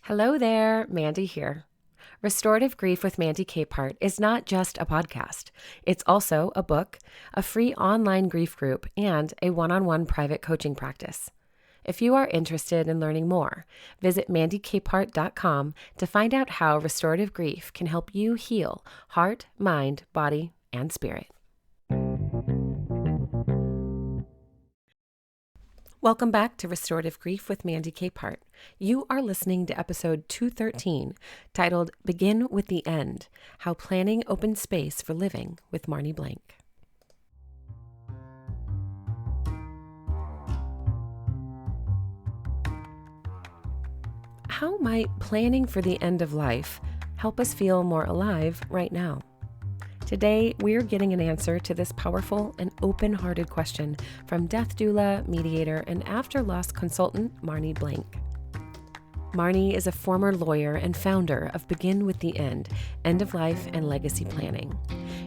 Hello there, Mandy here. Restorative Grief with Mandy Capehart is not just a podcast. It's also a book, a free online grief group, and a one-on-one private coaching practice. If you are interested in learning more, visit mandicapehart.com to find out how restorative grief can help you heal heart, mind, body, and spirit. Welcome back to Restorative Grief with Mandy Capehart. You are listening to episode 213, titled Begin with the End, How Planning Opens Space for Living with Marni Blank. How might planning for the end of life help us feel more alive right now? Today, we're getting an answer to this powerful and open-hearted question from death doula, mediator, and after-loss consultant Marni Blank. Marni is a former lawyer and founder of Begin with the End of life and legacy planning.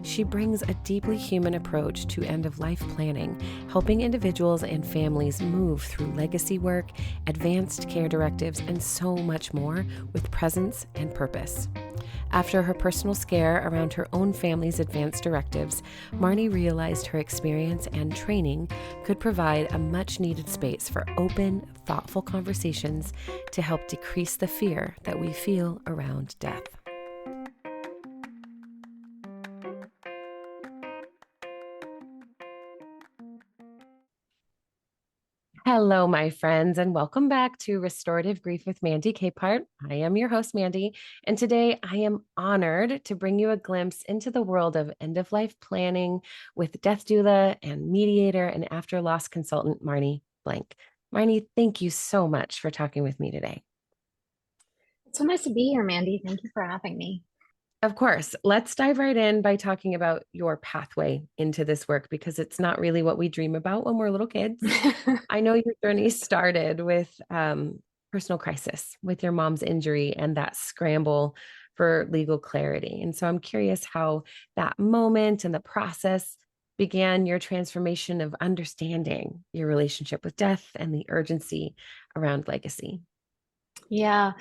She brings a deeply human approach to end-of-life planning, helping individuals and families move through legacy work, advanced care directives, and so much more with presence and purpose. After her personal scare around her own family's advanced directives, Marni realized her experience and training could provide a much-needed space for open, thoughtful conversations to help decrease the fear that we feel around death. Hello, my friends, and welcome back to Restorative Grief with Mandy Capehart. I am your host, Mandy, and today I am honored to bring you a glimpse into the world of end-of-life planning with death doula and mediator and after-loss consultant, Marni Blank. Marni, thank you so much for talking with me today. It's so nice to be here, Mandy. Thank you for having me. Of course, let's dive right in by talking about your pathway into this work because it's not really what we dream about when we're little kids. I know your journey started with personal crisis, with your mom's injury and that scramble for legal clarity. And so I'm curious how that moment and the process began your transformation of understanding your relationship with death and the urgency around legacy. Yeah,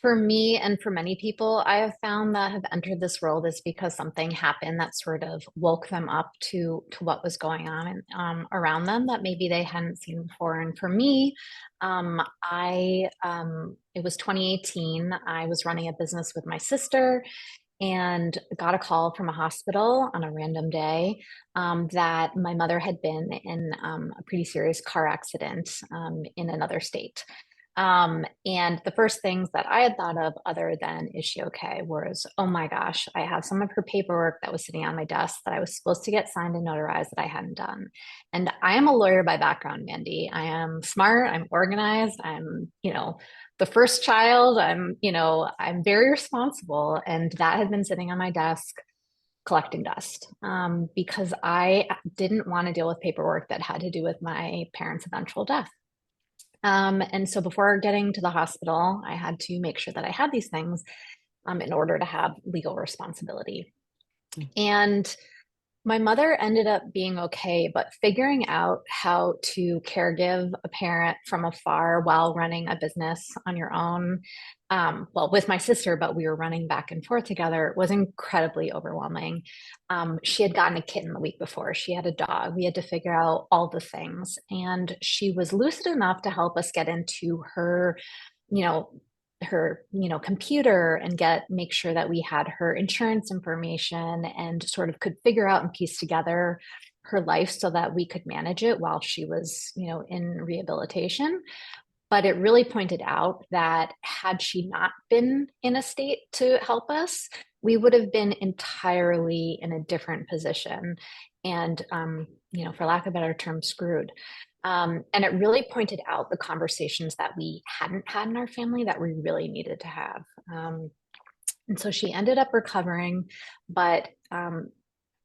for me and for many people, I have found that have entered this world is because something happened that sort of woke them up to what was going on and, around them that maybe they hadn't seen before. And for me, it was 2018. I was running a business with my sister and got a call from a hospital on a random day that my mother had been in a pretty serious car accident in another state. And the first things that I had thought of, other than is she okay, was, oh my gosh, I have some of her paperwork that was sitting on my desk that I was supposed to get signed and notarized that I hadn't done. And I am a lawyer by background, Mandy. I am smart, I'm organized, I'm the first child, I'm very responsible. And that had been sitting on my desk collecting dust because I didn't want to deal with paperwork that had to do with my parents' eventual death. And so before getting to the hospital, I had to make sure that I had these things in order to have legal responsibility. And my mother ended up being okay, but figuring out how to caregive a parent from afar while running a business on your own, well, with my sister, but we were running back and forth together, was incredibly overwhelming. She had gotten a kitten the week before. She had a dog. We had to figure out all the things. And she was lucid enough to help us get into you know, computer and make sure that we had her insurance information and sort of could figure out and piece together her life so that we could manage it while she was in rehabilitation. But it really pointed out that had she not been in a state to help us, we would have been entirely in a different position and for lack of a better term, screwed. And it really pointed out the conversations that we hadn't had in our family that we really needed to have. And so she ended up recovering, but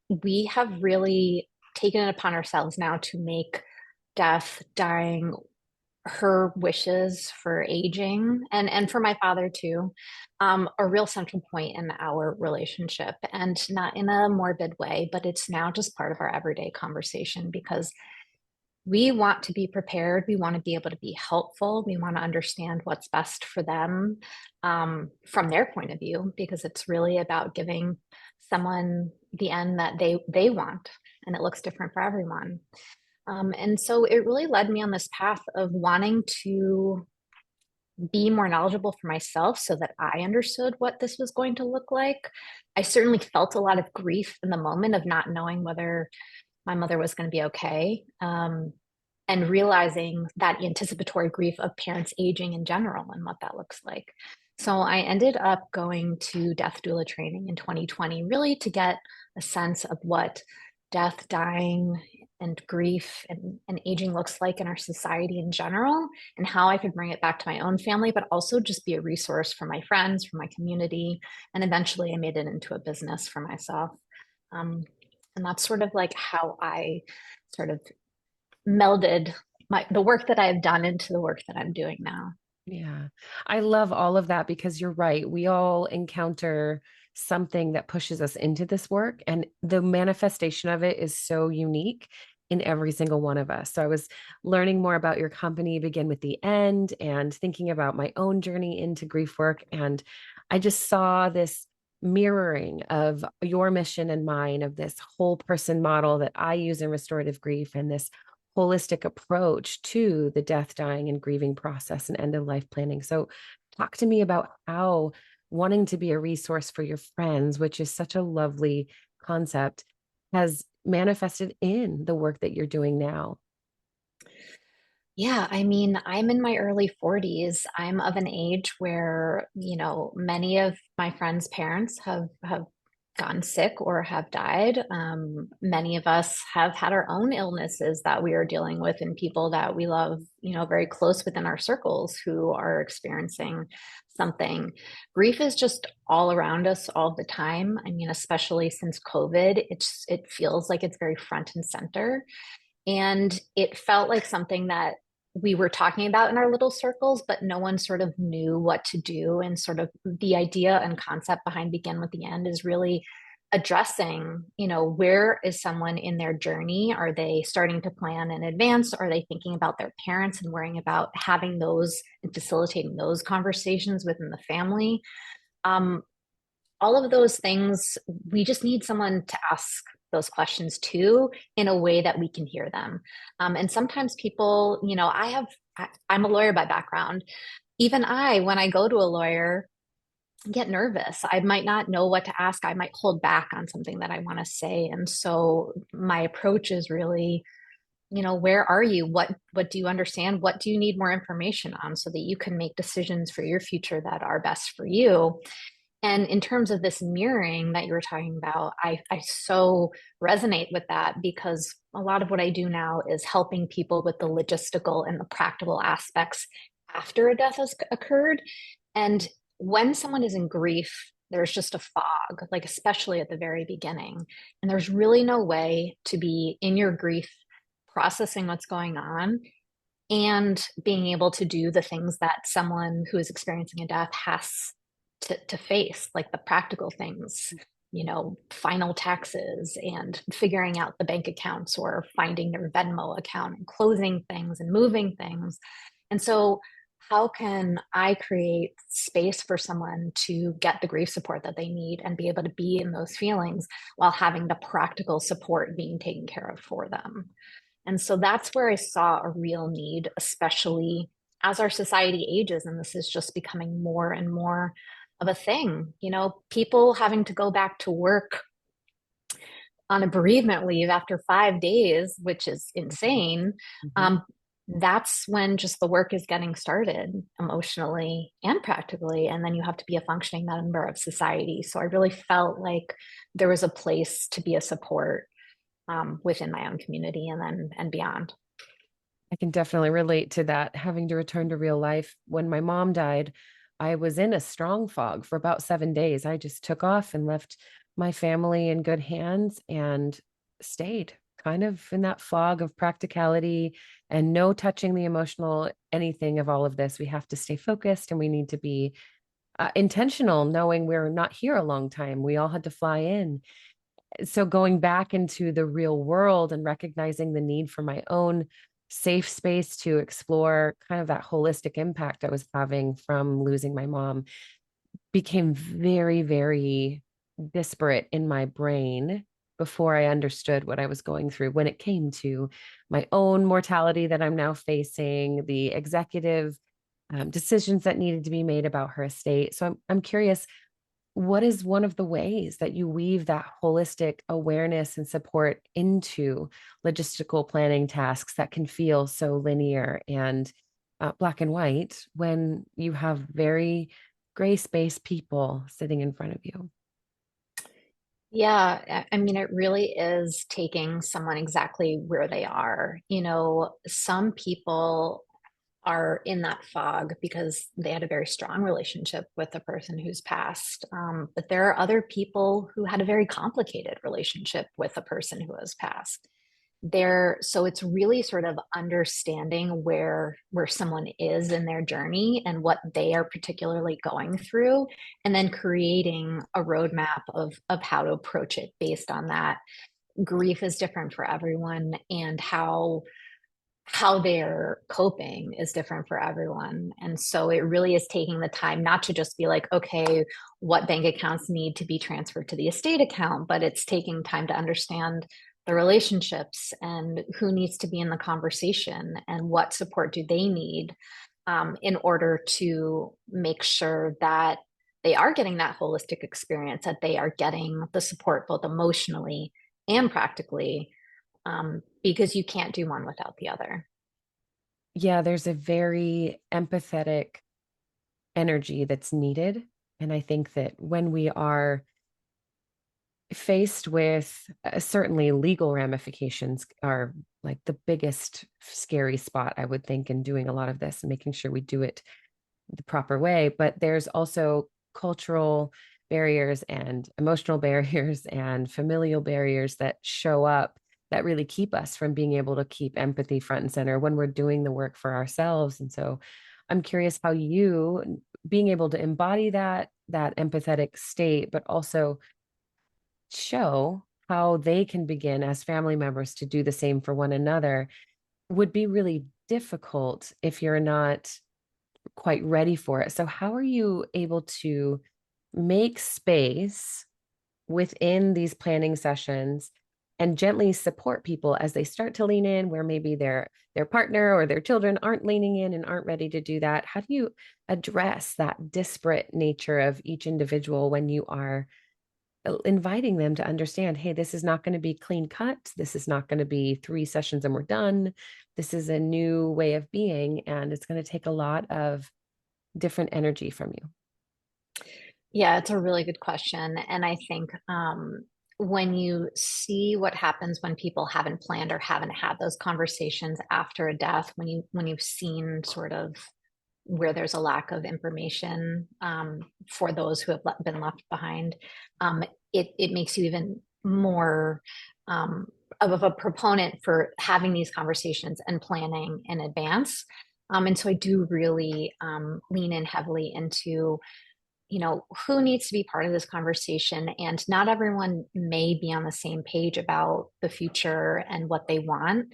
we have really taken it upon ourselves now to make death, dying, her wishes for aging and for my father too, a real central point in our relationship, and not in a morbid way, but it's now just part of our everyday conversation because we want to be prepared. We want to be able to be helpful. We want to understand what's best for them from their point of view, because it's really about giving someone the end that they want, and it looks different for everyone. And so it really led me on this path of wanting to be more knowledgeable for myself so that I understood what this was going to look like. I certainly felt a lot of grief in the moment of not knowing whether my mother was going to be okay. And realizing that anticipatory grief of parents aging in general and what that looks like. So I ended up going to death doula training in 2020, really to get a sense of what death, dying, and grief and aging looks like in our society in general, and how I could bring it back to my own family, but also just be a resource for my friends, for my community. And eventually I made it into a business for myself. And that's sort of like how I sort of melded the work that I've done into the work that I'm doing now. Yeah. I love all of that because you're right. We all encounter something that pushes us into this work, and the manifestation of it is so unique in every single one of us. So I was learning more about your company, Begin with the End, and thinking about my own journey into grief work. And I just saw this mirroring of your mission and mine, of this whole person model that I use in restorative grief, and this holistic approach to the death, dying, and grieving process and end of life planning. So, talk to me about how wanting to be a resource for your friends, which is such a lovely concept, has manifested in the work that you're doing now. Yeah, I mean, I'm in my early 40s. I'm of an age where, many of my friends' parents have gotten sick or have died. Many of us have had our own illnesses that we are dealing with, and people that we love, very close within our circles who are experiencing something. Grief is just all around us all the time. I mean, especially since COVID, it feels like it's very front and center. And it felt like something that we were talking about in our little circles, but no one sort of knew what to do. And sort of the idea and concept behind Begin with the End is really addressing, where is someone in their journey? Are they starting to plan in advance? Are they thinking about their parents and worrying about having those and facilitating those conversations within the family? Um, all of those things, we just need someone to ask those questions to in a way that we can hear them. And sometimes people, I'm a lawyer by background. Even when I go to a lawyer, get nervous. I might not know what to ask. I might hold back on something that I want to say. And so my approach is really, where are you? What do you understand? What do you need more information on so that you can make decisions for your future that are best for you? And in terms of this mirroring that you were talking about, I so resonate with that, because a lot of what I do now is helping people with the logistical and the practical aspects after a death has occurred. And when someone is in grief, there's just a fog, like especially at the very beginning. And there's really no way to be in your grief, processing what's going on, and being able to do the things that someone who is experiencing a death has to face, like the practical things, final taxes and figuring out the bank accounts or finding their Venmo account and closing things and moving things. And so, how can I create space for someone to get the grief support that they need and be able to be in those feelings while having the practical support being taken care of for them? And so that's where I saw a real need, especially as our society ages, and this is just becoming more and more of a thing. People having to go back to work on a bereavement leave after 5 days, which is insane. Mhm. Um, that's when just the work is getting started emotionally and practically. And then you have to be a functioning member of society. So I really felt like there was a place to be a support within my own community and beyond. I can definitely relate to that. Having to return to real life. When my mom died, I was in a strong fog for about 7 days. I just took off and left my family in good hands and stayed kind of in that fog of practicality and no touching the emotional anything of all of this. We have to stay focused, and we need to be intentional, knowing we're not here a long time. We all had to fly in. So going back into the real world and recognizing the need for my own safe space to explore kind of that holistic impact I was having from losing my mom became very, very disparate in my brain before I understood what I was going through when it came to my own mortality that I'm now facing, the executive decisions that needed to be made about her estate. So I'm curious, what is one of the ways that you weave that holistic awareness and support into logistical planning tasks that can feel so linear and black and white when you have very gray space people sitting in front of you? Yeah, I mean, it really is taking someone exactly where they are. Some people are in that fog because they had a very strong relationship with the person who's passed. But there are other people who had a very complicated relationship with the person who has passed. So it's really sort of understanding where someone is in their journey and what they are particularly going through, and then creating a roadmap of how to approach it based on that. Grief is different for everyone, and how they're coping is different for everyone. And so it really is taking the time not to just be like, okay, what bank accounts need to be transferred to the estate account, but it's taking time to understand the relationships and who needs to be in the conversation and what support do they need, in order to make sure that they are getting that holistic experience, that they are getting the support both emotionally and practically, because you can't do one without the other. Yeah, there's a very empathetic energy that's needed. And I think that when we are faced with certainly legal ramifications are like the biggest scary spot, I would think, in doing a lot of this and making sure we do it the proper way. But there's also cultural barriers and emotional barriers and familial barriers that show up that really keep us from being able to keep empathy front and center when we're doing the work for ourselves. And so I'm curious how you being able to embody that empathetic state, but also show how they can begin as family members to do the same for one another would be really difficult if you're not quite ready for it. So, how are you able to make space within these planning sessions and gently support people as they start to lean in where maybe their partner or their children aren't leaning in and aren't ready to do that? How do you address that disparate nature of each individual when you are inviting them to understand, hey, this is not going to be clean cut. This is not going to be 3 sessions and we're done. This is a new way of being, and it's going to take a lot of different energy from you. Yeah, it's a really good question. And I think, when you see what happens when people haven't planned or haven't had those conversations after a death, when you've seen sort of where there's a lack of information, for those who have been left behind, um, it makes you even more, of a proponent for having these conversations and planning in advance. And so I do really, lean in heavily into, who needs to be part of this conversation. And not everyone may be on the same page about the future and what they want.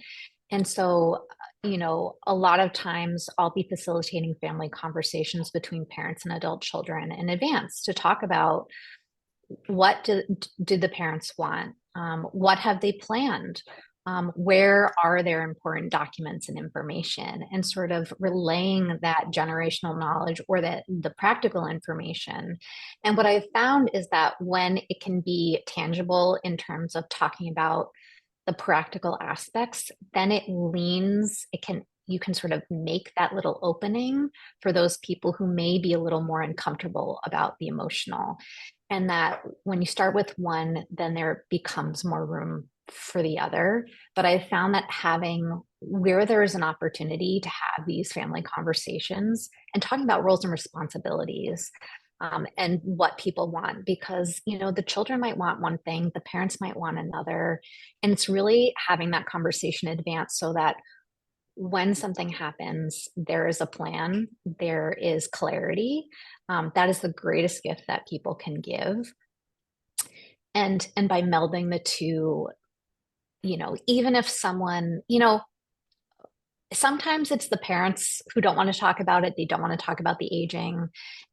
And so, a lot of times I'll be facilitating family conversations between parents and adult children in advance to talk about what did the parents want? What have they planned? Where are their important documents and information? And sort of relaying that generational knowledge or the practical information. And what I've found is that when it can be tangible in terms of talking about the practical aspects, then you can sort of make that little opening for those people who may be a little more uncomfortable about the emotional. And that when you start with one, then there becomes more room for the other. But I found that having where there is an opportunity to have these family conversations and talking about roles and responsibilities, and what people want, because the children might want one thing, the parents might want another, and it's really having that conversation in advance so that when something happens, there is a plan, there is clarity. That is the greatest gift that people can give. And by melding the two, even if someone, sometimes it's the parents who don't want to talk about it. They don't want to talk about the aging,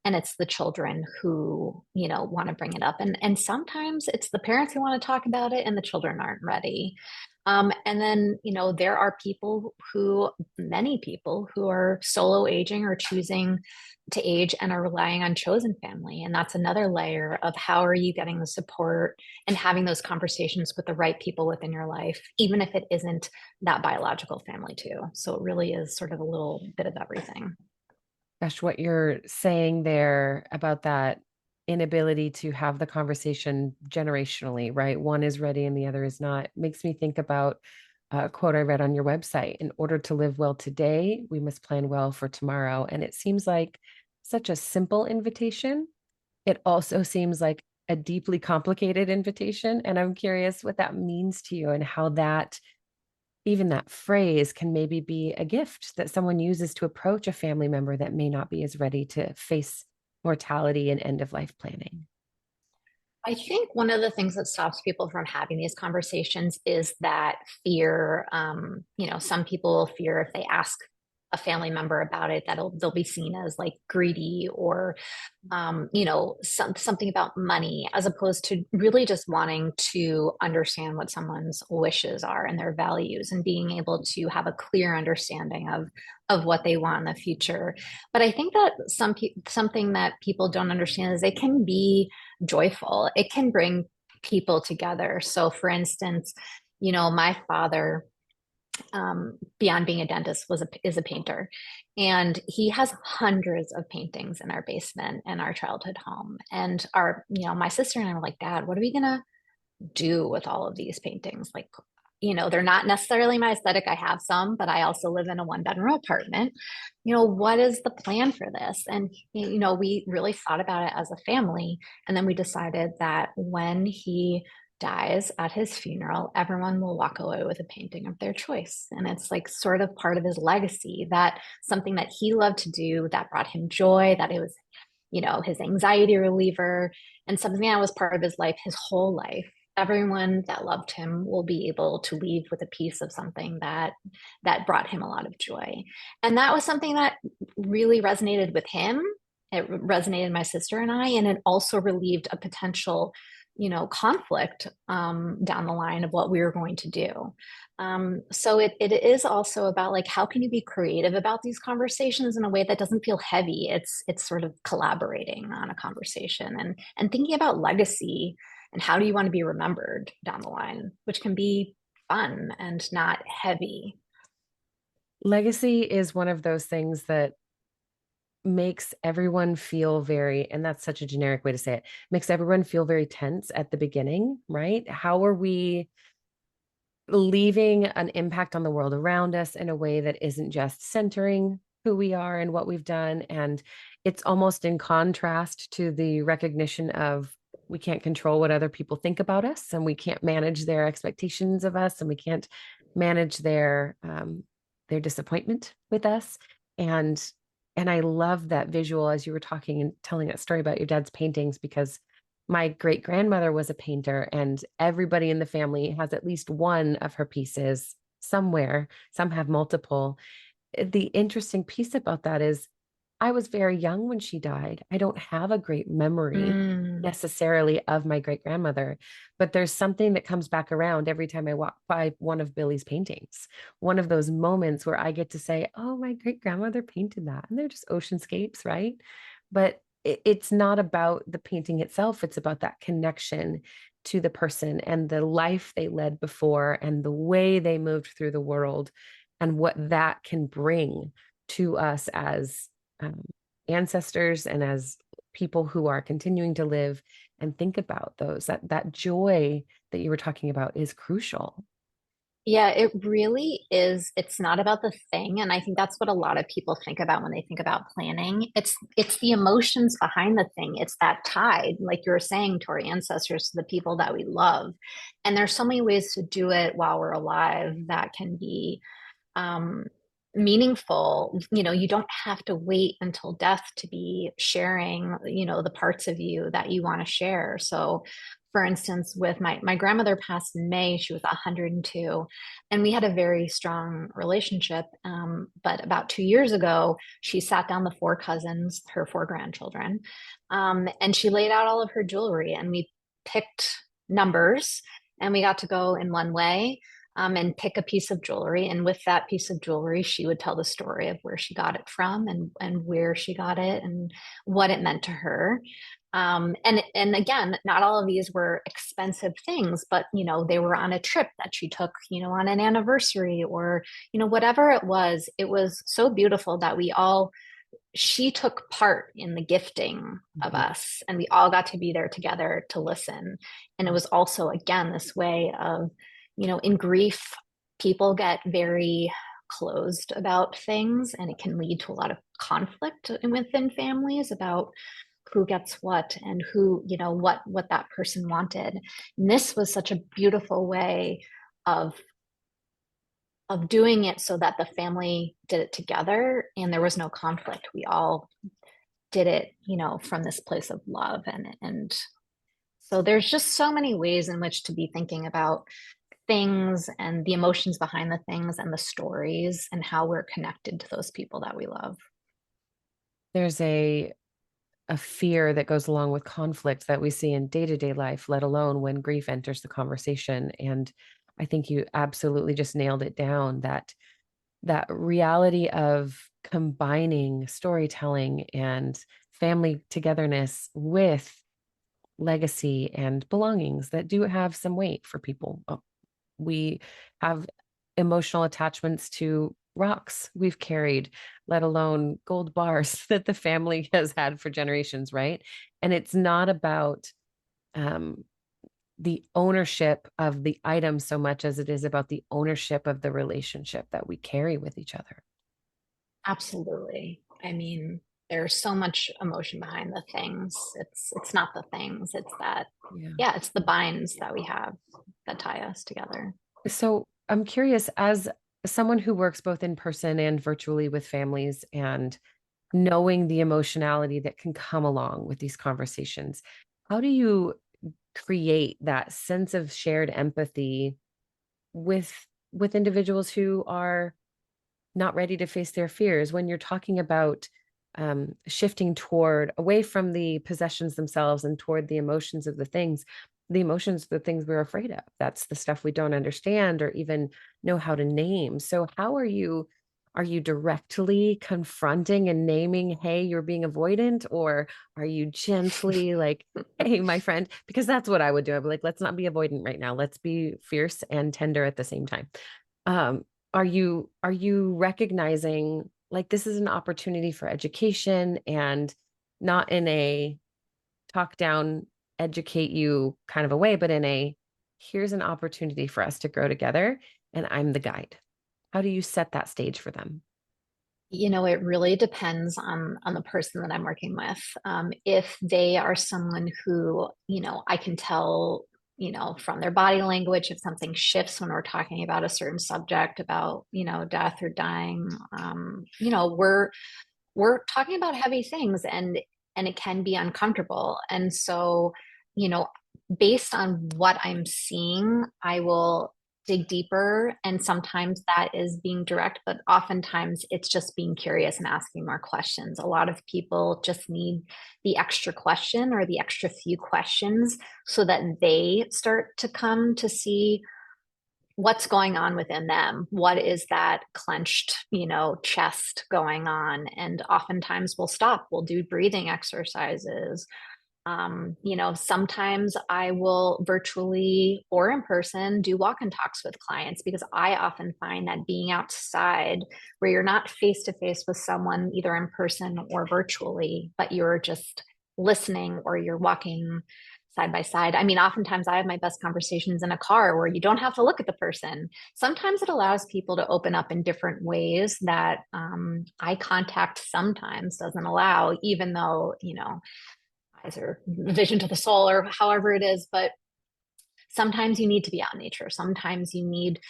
and it's the children who, want to bring it up. And sometimes it's the parents who want to talk about it and the children aren't ready. And then, there are many people who are solo aging or choosing to age and are relying on chosen family. And that's another layer of how are you getting the support and having those conversations with the right people within your life, even if it isn't that biological family too. So it really is sort of a little bit of everything. Gosh, what you're saying there about that inability to have the conversation generationally, right? One is ready and the other is not, makes me think about a quote I read on your website. In order to live well today, we must plan well for tomorrow. And it seems like such a simple invitation. It also seems like a deeply complicated invitation. And I'm curious what that means to you and how that even that phrase can maybe be a gift that someone uses to approach a family member that may not be as ready to face mortality and end of life planning. I think one of the things that stops people from having these conversations is that fear. Some people fear if they ask a family member about it that they'll be seen as like greedy or something about money, as opposed to really just wanting to understand what someone's wishes are and their values and being able to have a clear understanding of what they want in the future. But I think that something that people don't understand is it can be joyful. It can bring people together. So for instance, my father, beyond being a dentist, is a painter, and he has hundreds of paintings in our basement in our childhood home. And my sister and I were like, Dad, what are we gonna do with all of these paintings? Like, they're not necessarily my aesthetic. I have some, but I also live in a one-bedroom apartment. What is the plan for this? And we really thought about it as a family, and then we decided that when he dies, at his funeral, everyone will walk away with a painting of their choice. And it's like sort of part of his legacy, that something that he loved to do that brought him joy, that it was, his anxiety reliever, and something that was part of his life, his whole life. Everyone that loved him will be able to leave with a piece of something that brought him a lot of joy. And that was something that really resonated with him. It resonated with my sister and I, and it also relieved a potential conflict down the line of what we were going to do. So it is also about like, how can you be creative about these conversations in a way that doesn't feel heavy? It's sort of collaborating on a conversation and thinking about legacy and how do you want to be remembered down the line, which can be fun and not heavy. Legacy is one of those things that makes everyone feel very, and that's such a generic way to say it, makes everyone feel very tense at the beginning, right? How are we leaving an impact on the world around us in a way that isn't just centering who we are and what we've done? And it's almost in contrast to the recognition of we can't control what other people think about us, and we can't manage their expectations of us, and we can't manage their disappointment with us. And and I love that visual as you were talking and telling that story about your dad's paintings, because my great grandmother was a painter, and everybody in the family has at least one of her pieces somewhere. Some have multiple. The interesting piece about that is I was very young when she died. I don't have a great memory Mm. necessarily of my great grandmother, but there's something that comes back around every time I walk by one of Billy's paintings. One of those moments where I get to say, oh, my great grandmother painted that. And they're just oceanscapes, right? But it's not about the painting itself, it's about that connection to the person and the life they led before and the way they moved through the world and what that can bring to us as um, ancestors and as people who are continuing to live and think about those. That joy that you were talking about is crucial. Yeah, it really is. It's not about the thing, and I think that's what a lot of people think about when they think about planning. It's the emotions behind the thing. It's that tide, like you were saying, to our ancestors, to the people that we love. And there's so many ways to do it while we're alive that can be um, meaningful. You don't have to wait until death to be sharing, the parts of you that you want to share. So for instance, with my grandmother passed in May, she was 102, and we had a very strong relationship. But about 2 years ago, she sat down the four cousins, her four grandchildren, and she laid out all of her jewelry, and we picked numbers, and we got to go in one way, and pick a piece of jewelry. And with that piece of jewelry, she would tell the story of where she got it from, and where she got it, and what it meant to her. And again, not all of these were expensive things, but they were on a trip that she took, on an anniversary, or whatever it was. It was so beautiful that she took part in the gifting of Mhm. us, and we all got to be there together to listen. And it was also, again, this way of, in grief, people get very closed about things, and it can lead to a lot of conflict within families about who gets what, and who, what that person wanted. And this was such a beautiful way of doing it, so that the family did it together and there was no conflict. We all did it, from this place of love. And so there's just so many ways in which to be thinking about things, and the emotions behind the things, and the stories, and how we're connected to those people that we love. There's a fear that goes along with conflict that we see in day-to-day life, let alone when grief enters the conversation. And I think you absolutely just nailed it down, that reality of combining storytelling and family togetherness with legacy and belongings that do have some weight for people. We have emotional attachments to rocks we've carried, let alone gold bars that the family has had for generations, right? And it's not about um, the ownership of the item so much as it is about the ownership of the relationship that we carry with each other. Absolutely. I mean, there's so much emotion behind the things. It's not the things, it's that, Yeah. yeah, it's the binds that we have that tie us together. So I'm curious, as someone who works both in person and virtually with families, and knowing the emotionality that can come along with these conversations, how do you create that sense of shared empathy with individuals who are not ready to face their fears when you're talking about shifting toward away from the possessions themselves and toward the emotions of the things, the things we're afraid of? That's the stuff we don't understand or even know how to name. So how are you directly confronting and naming, hey, you're being avoidant, or are you gently like, hey, my friend? Because that's what I would do. I'd be like, let's not be avoidant right now, let's be fierce and tender at the same time. um are you recognizing like this is an opportunity for education, and not in a talk down, educate you kind of a way, but in a here's an opportunity for us to grow together and I'm the guide? How do you set that stage for them? It really depends on the person that I'm working with. If they are someone who, I can tell, from their body language, if something shifts when we're talking about a certain subject, about, death or dying, we're talking about heavy things, and it can be uncomfortable. And so, you know, based on what I'm seeing, I will dig deeper. And sometimes that is being direct, but oftentimes it's just being curious and asking more questions. A lot of people just need the extra question, or the extra few questions, so that they start to come to see what's going on within them. What is that clenched, chest going on? And oftentimes we'll stop, we'll do breathing exercises. Sometimes I will virtually or in person do walk and talks with clients, because I often find that being outside, where you're not face to face with someone, either in person or virtually, but you're just listening, or you're walking side by side. I mean, oftentimes I have my best conversations in a car where you don't have to look at the person. Sometimes it allows people to open up in different ways that eye contact sometimes doesn't allow, even though, eyes are vision to the soul, or however it is. But sometimes you need to be out in nature. Sometimes you need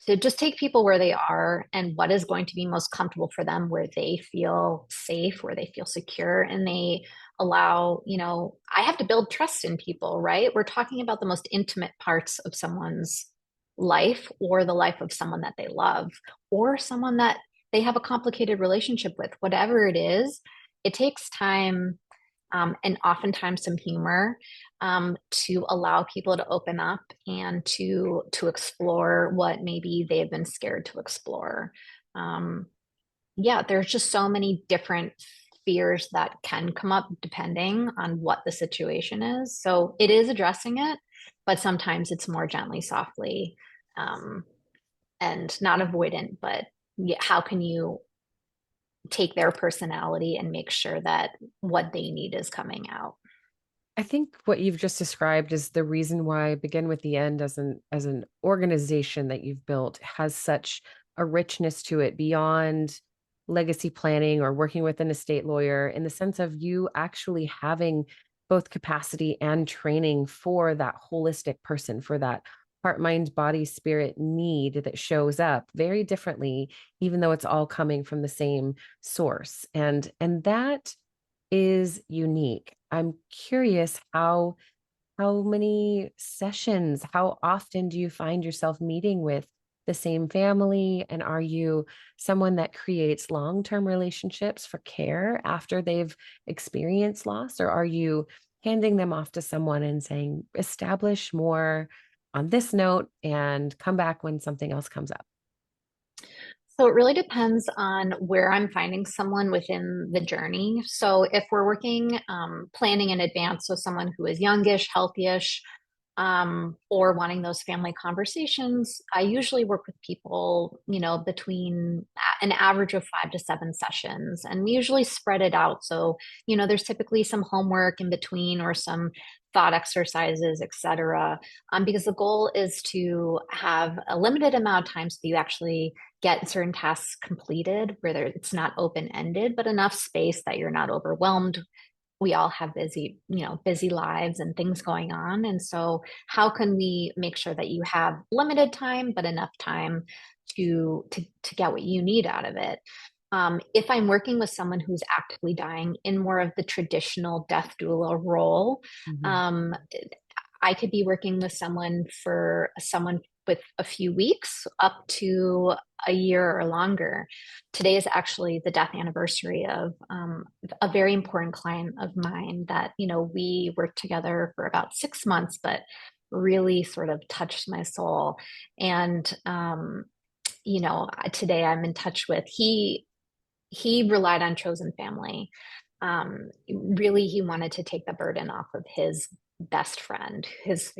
to just take people where they are and what is going to be most comfortable for them, where they feel safe, where they feel secure, and they allow, I have to build trust in people, right? We're talking about the most intimate parts of someone's life or the life of someone that they love or someone that they have a complicated relationship with, whatever it is. It takes time, and oftentimes some humor, to allow people to open up and to explore what maybe they've been scared to explore. Um, yeah, there's just so many different fears that can come up depending on what the situation is. So it is addressing it, but sometimes it's more gently, softly, um, and not avoidant, but yeah, how can you take their personality and make sure that what they need is coming out? I think what you've just described is the reason why Begin with the End as an organization that you've built has such a richness to it beyond legacy planning or working with an estate lawyer, in the sense of you actually having both capacity and training for that holistic person, for that heart, mind, body, spirit need that shows up very differently, even though it's all coming from the same source. And that is unique. I'm curious how many sessions, how often do you find yourself meeting with the same family? And are you someone that creates long-term relationships for care after they've experienced loss? Or are you handing them off to someone and saying, establish more on this note and come back when something else comes up? So it really depends on where I'm finding someone within the journey. So if we're working, planning in advance, so someone who is youngish, healthyish, or wanting those family conversations, I usually work with people, between an average of 5 to 7 sessions, and we usually spread it out. So, there's typically some homework in between or some thought exercises, etc. Because the goal is to have a limited amount of time so that you actually get certain tasks completed, where it's not open ended, but enough space that you're not overwhelmed. We all have busy lives and things going on. And so how can we make sure that you have limited time, but enough time to get what you need out of it? If I'm working with someone who's actively dying in more of the traditional death doula role, Mhm. um, I could be working with someone with a few weeks up to a year or longer. Today is actually the death anniversary of a very important client of mine that, we worked together for about 6 months, but really sort of touched my soul. And, today I'm in touch with, he relied on chosen family. Really, he wanted to take the burden off of his best friend, his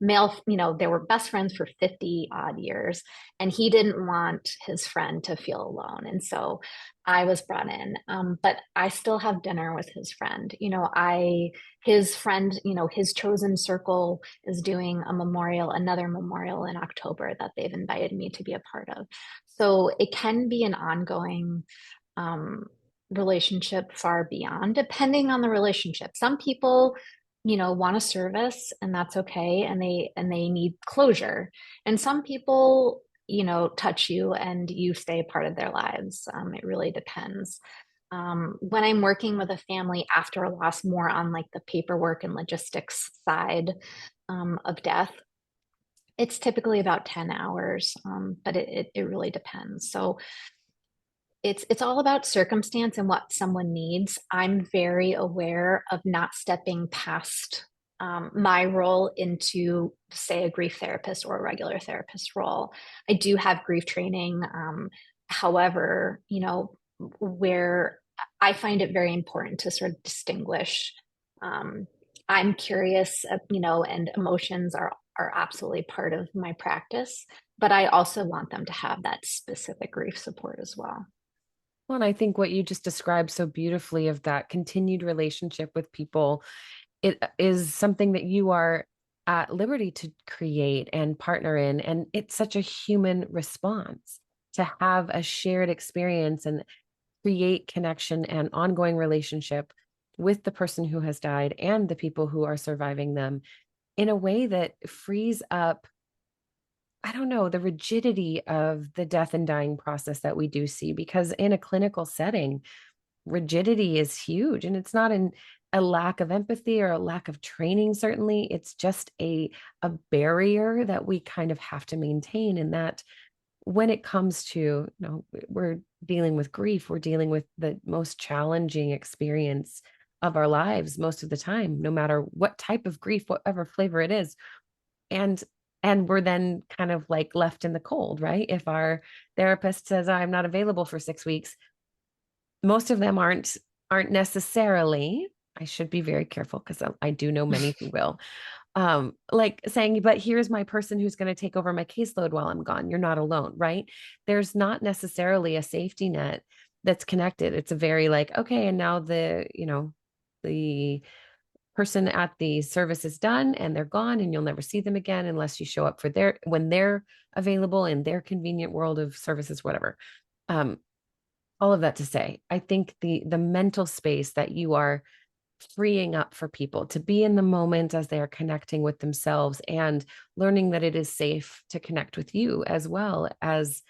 male. They were best friends for 50 odd years, and he didn't want his friend to feel alone. And so I was brought in, but I still have dinner with his friend. His friend, his chosen circle is doing another memorial in October that they've invited me to be a part of. So it can be an ongoing, um, relationship far beyond, depending on the relationship. Some people, want a service, and that's okay, and they need closure. And some people, touch you and you stay a part of their lives. It really depends. When I'm working with a family after a loss, more on like the paperwork and logistics side, of death, it's typically about 10 hours, but it really depends. So it's all about circumstance and what someone needs. I'm very aware of not stepping past, my role into, say, a grief therapist or a regular therapist role. I do have grief training. However, where I find it very important to sort of distinguish. Um, I'm curious, and emotions are absolutely part of my practice, but I also want them to have that specific grief support as well. Well, and I think what you just described so beautifully of that continued relationship with people, it is something that you are at liberty to create and partner in. And it's such a human response to have a shared experience and create connection and ongoing relationship with the person who has died and the people who are surviving them in a way that frees up I don't know, the rigidity of the death and dying process that we do see, because in a clinical setting, rigidity is huge, and it's not a lack of empathy or a lack of training. Certainly it's just a barrier that we kind of have to maintain. And that when it comes to, we're dealing with grief, we're dealing with the most challenging experience of our lives most of the time, no matter what type of grief, whatever flavor it is. And and we're then kind of like left in the cold, right? If our therapist says I'm not available for 6 weeks, most of them aren't necessarily, I should be very careful because I do know many who will, like saying, but here's my person who's going to take over my caseload while I'm gone. You're not alone, right? There's not necessarily a safety net that's connected. It's a very like, okay, and now the person at the service is done and they're gone, and you'll never see them again unless you show up for their when they're available in their convenient world of services, whatever. um all of that to say, I think the mental space that you are freeing up for people to be in the moment as they are connecting with themselves, and learning that it is safe to connect with you as well, as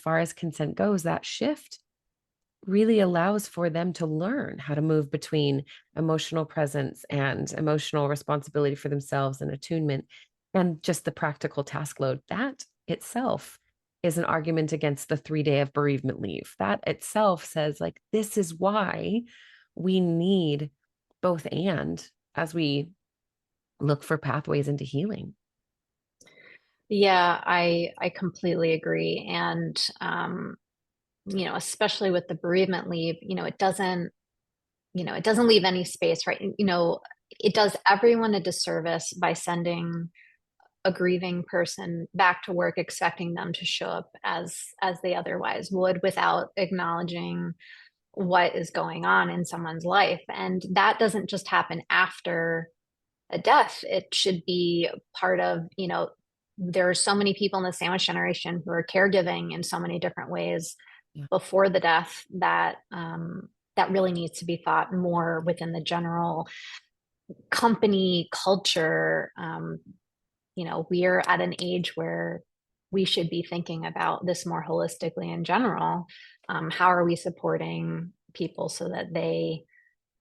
far as consent goes, that shift really allows for them to learn how to move between emotional presence and emotional responsibility for themselves and attunement, and just the practical task load. That itself is an argument against the 3 day of bereavement leave. That itself says, like, this is why we need both and as we look for pathways into healing. Yeah, I completely agree. And especially with the bereavement leave, it doesn't leave any space, right? It does everyone a disservice by sending a grieving person back to work expecting them to show up as they otherwise would, without acknowledging what is going on in someone's life. And that doesn't just happen after a death. It should be part of, there are so many people in the sandwich generation who are caregiving in so many different ways Yeah. before the death, that that really needs to be thought more within the general company culture. We're at an age where we should be thinking about this more holistically in general. How are we supporting people so that they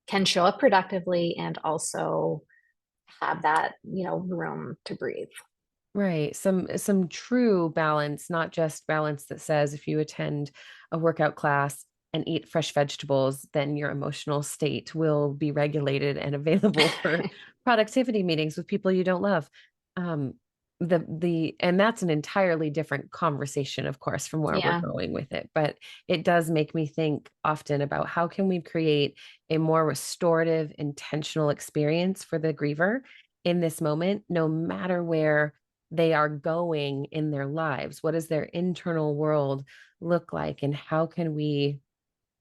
can show up productively and also have that, room to breathe? Right. Some true balance, not just balance that says if you attend a workout class and eat fresh vegetables, then your emotional state will be regulated and available for productivity meetings with people you don't love. Um, and that's an entirely different conversation, of course, from where we're Yeah. going with it. But it does make me think often about how can we create a more restorative, intentional experience for the griever in this moment, no matter where they are going in their lives. What does their internal world look like? And how can we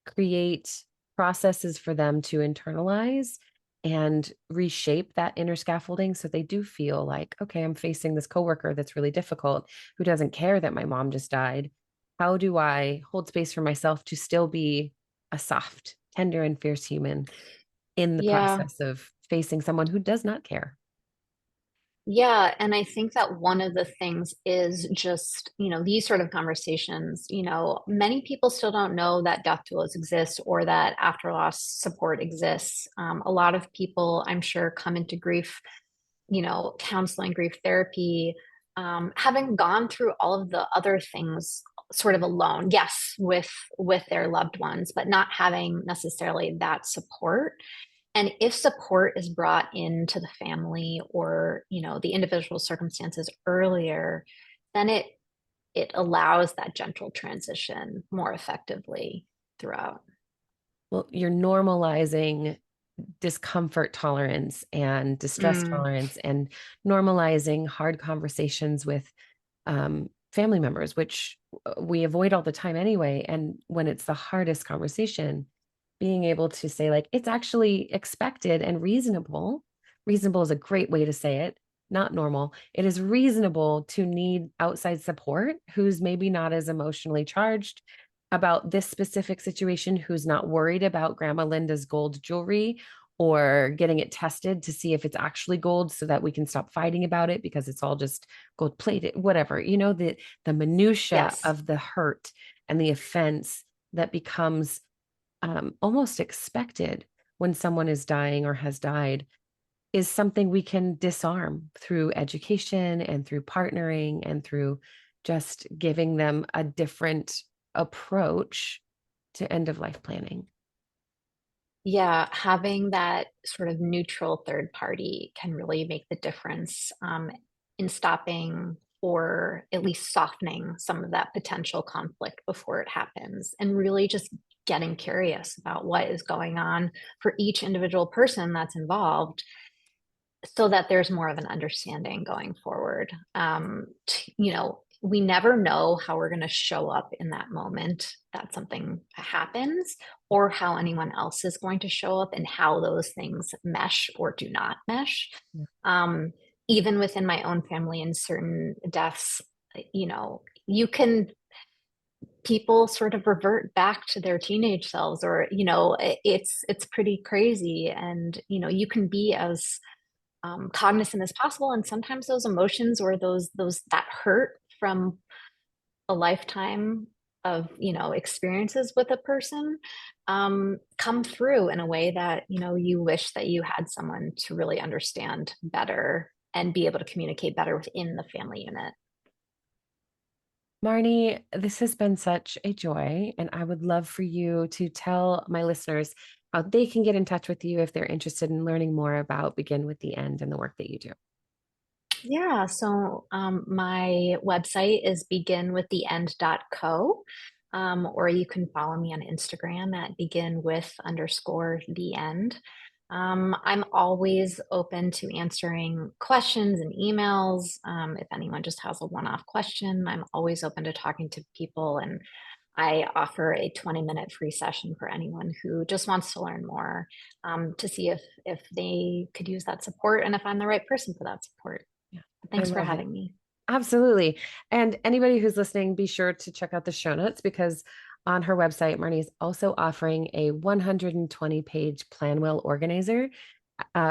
create processes for them to internalize and reshape that inner scaffolding so they do feel like, okay, I'm facing this coworker that's really difficult, who doesn't care that my mom just died. How do I hold space for myself to still be a soft, tender, and fierce human in the Yeah. process of facing someone who does not care? Yeah, and I think that one of the things is just, these sort of conversations, many people still don't know that death doulas exist or that after loss support exists. A lot of people, I'm sure, come into grief, counseling, grief therapy, having gone through all of the other things sort of alone, yes, with their loved ones, but not having necessarily that support. And if support is brought into the family or, the individual circumstances earlier, then it allows that gentle transition more effectively throughout. Well, you're normalizing discomfort tolerance and distress Mm, tolerance, and normalizing hard conversations with family members, which we avoid all the time anyway. And when it's the hardest conversation, being able to say, like, it's actually expected and reasonable. Reasonable is a great way to say it, not normal. It is reasonable to need outside support who's maybe not as emotionally charged about this specific situation, who's not worried about Grandma Linda's gold jewelry or getting it tested to see if it's actually gold so that we can stop fighting about it because it's all just gold plated, whatever, the minutia Yes. of the hurt and the offense that becomes almost expected when someone is dying or has died is something we can disarm through education and through partnering and through just giving them a different approach to end of life planning. Yeah, having that sort of neutral third party can really make the difference in stopping or at least softening some of that potential conflict before it happens, and really just getting curious about what is going on for each individual person that's involved so that there's more of an understanding going forward. We never know how we're going to show up in that moment that something happens, or how anyone else is going to show up, and how those things mesh or do not mesh. Yeah. Um, Even within my own family, in certain deaths, you can people sort of revert back to their teenage selves, or it's pretty crazy, and you can be as cognizant as possible. And sometimes those emotions, or those that hurt from a lifetime of experiences with a person, come through in a way that you wish that you had someone to really understand better and be able to communicate better within the family unit. Marni, this has been such a joy, and I would love for you to tell my listeners how they can get in touch with you if they're interested in learning more about Begin with the End and the work that you do. Yeah, so my website is beginwiththeend.co, or you can follow me on Instagram at beginwith_the_end. I'm always open to answering questions and emails. If anyone just has a one-off question, I'm always open to talking to people, and I offer a 20-minute free session for anyone who just wants to learn more, to see if they could use that support and if I'm the right person for that support. Yeah, I Thanks for love it. having me. Absolutely. And anybody who's listening, be sure to check out the show notes because on her website, Marni is also offering a 120-page plan well organizer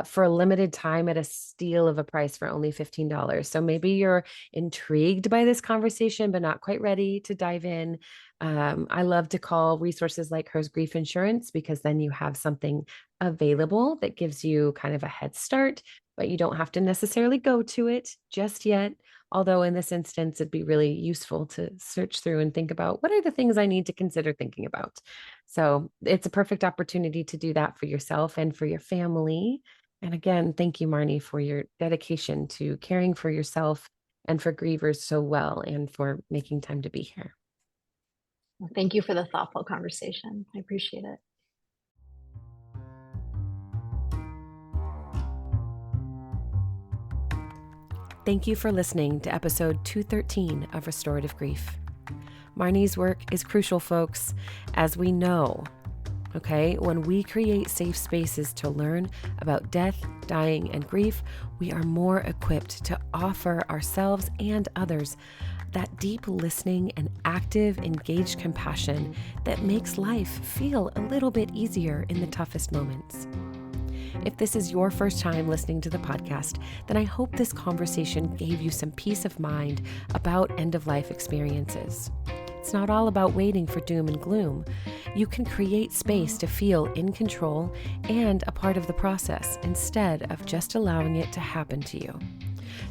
for a limited time at a steal of a price for only $15. So maybe you're intrigued by this conversation, but not quite ready to dive in. I love to call resources like hers grief insurance because then you have something available that gives you kind of a head start, but you don't have to necessarily go to it just yet. Although in this instance, it'd be really useful to search through and think about what are the things I need to consider thinking about. So it's a perfect opportunity to do that for yourself and for your family. And again, thank you, Marni, for your dedication to caring for yourself and for grievers so well and for making time to be here. Well, thank you for the thoughtful conversation. I appreciate it. Thank you for listening to episode 213 of Restorative Grief. Marni's work is crucial, folks, as we know, okay? When we create safe spaces to learn about death, dying, and grief, we are more equipped to offer ourselves and others that deep listening and active, engaged compassion that makes life feel a little bit easier in the toughest moments. If this is your first time listening to the podcast, then I hope this conversation gave you some peace of mind about end-of-life experiences. It's not all about waiting for doom and gloom. You can create space to feel in control and a part of the process instead of just allowing it to happen to you.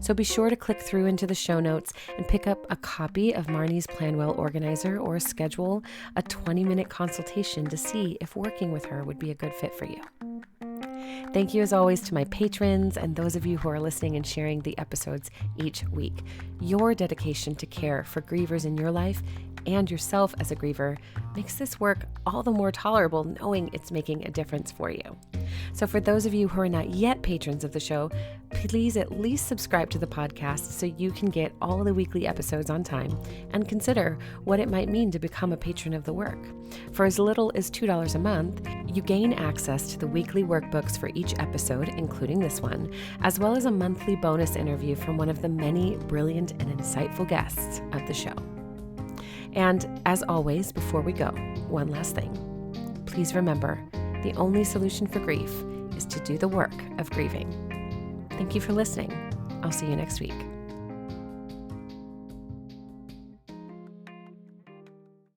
So be sure to click through into the show notes and pick up a copy of Marni's Planwell Organizer or schedule a 20-minute consultation to see if working with her would be a good fit for you. Thank you as always to my patrons and those of you who are listening and sharing the episodes each week. Your dedication to care for grievers in your life and yourself as a griever makes this work all the more tolerable knowing it's making a difference for you. So for those of you who are not yet patrons of the show, please at least subscribe to the podcast so you can get all the weekly episodes on time and consider what it might mean to become a patron of the work. For as little as $2 a month, you gain access to the weekly workbooks for each episode, including this one, as well as a monthly bonus interview from one of the many brilliant and insightful guests of the show. And as always, before we go, one last thing. Please remember, the only solution for grief is to do the work of grieving. Thank you for listening. I'll see you next week.